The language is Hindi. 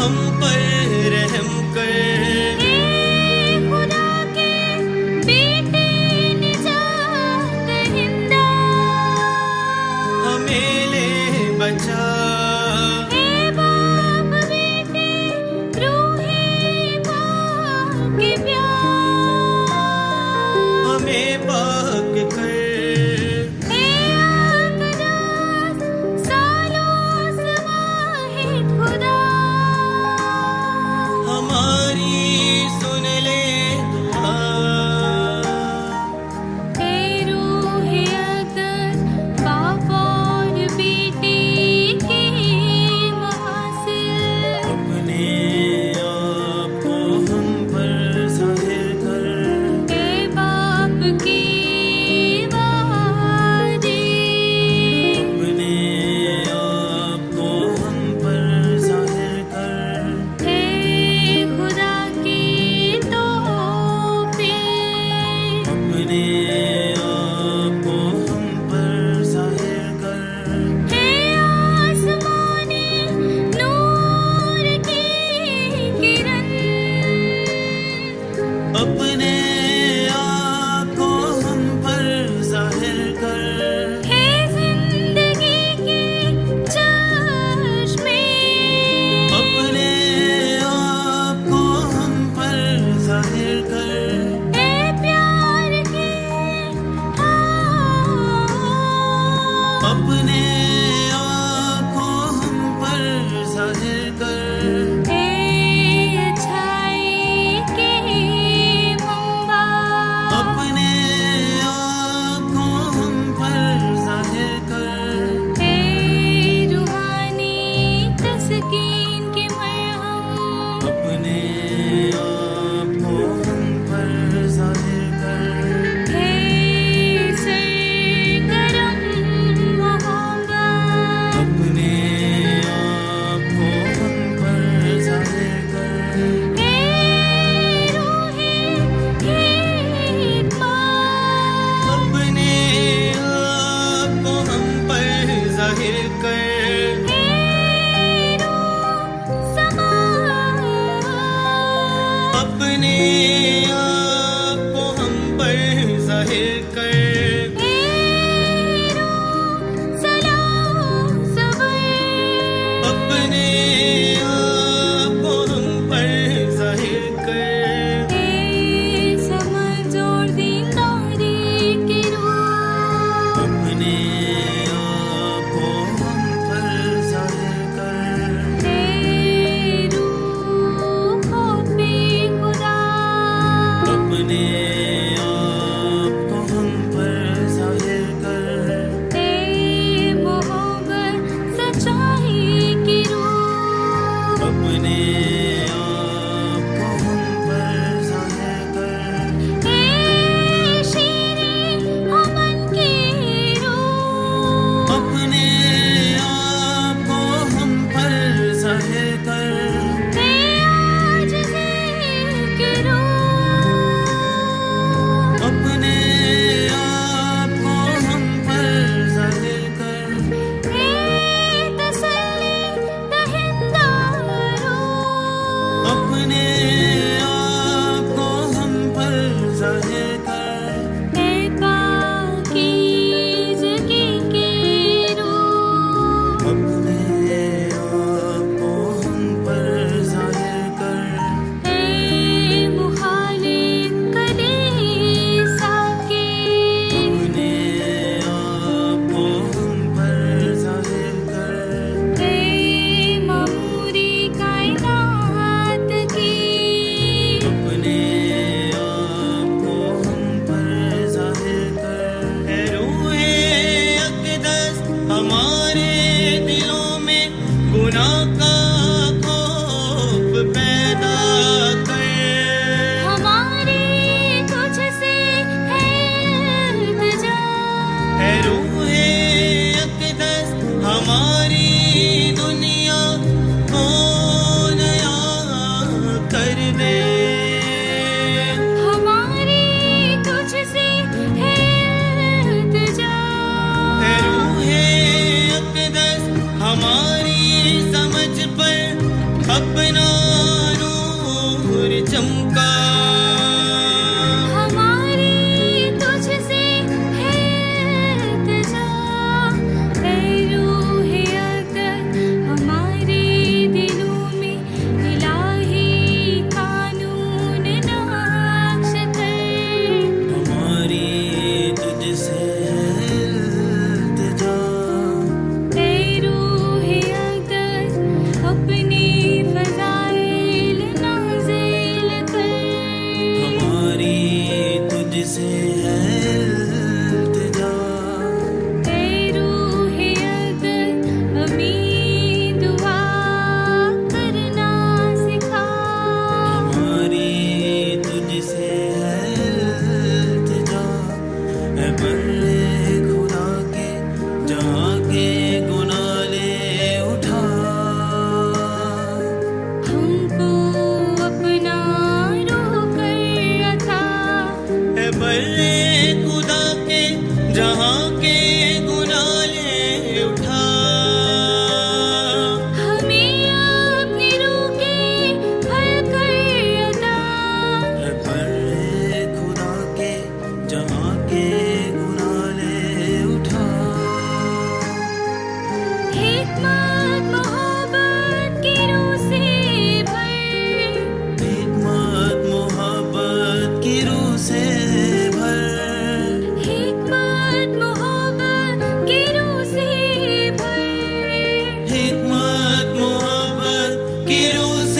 हम पर रहम कर। खुदा के बेटे निजात हिंदा हमें ले बचा। बाप बेटे रूहे माँ के प्यार हमें पाक कर। हमारी सुन ले दुआ। रूहे अगर बाप और बेटे के महासिल अपने आप को हम पर जाहिर कर। बाप के वादे अपने आप को हम पर जाहिर कर। खुदा के तोहफे अपने आप को हम पर जाहिर कर। आसमानी नूर की किरण अपने आप को हम पर जाहिर कर। जिंदगी के चश्मे अपने आप को हम पर जाहिर कर। प्यार के अपने आप को हम पर जाहिर कर। अच्छाई के मंबा अपने आप को हम पर जाहिर कर। रूहानी तस्कीन के मरहम अपने आप को हम पर जाहिर कर। सरगरम मोहब्बत अपने आप को हम पर जाहिर कर। रूहे हिकमत अपने आप को हम पर जाहिर कर। समा अपने आप को हम पर जाहिर कर। सलाम सबर अपने आप को हम पर जाहिर कर। समझ और दीनदारी के रूह अपने आप को हम पर जाहिर कर। रूह खौफे खुदा अपने आप को हम पर जाहिर कर। मोहब्बत सच्चाई की रूह अपने आप को हम पर जाहिर कर। शीरे अमन की रूह अपने आप को हम पर जाहिर कर। आजिज़ी की रूह अपने आप को हम पर जाहिर कर। तसल्ली दहिंदा रूह अपने आप को हम पर जाहिर कर। पाकीज़गी की रूह अपने आप को कि रोज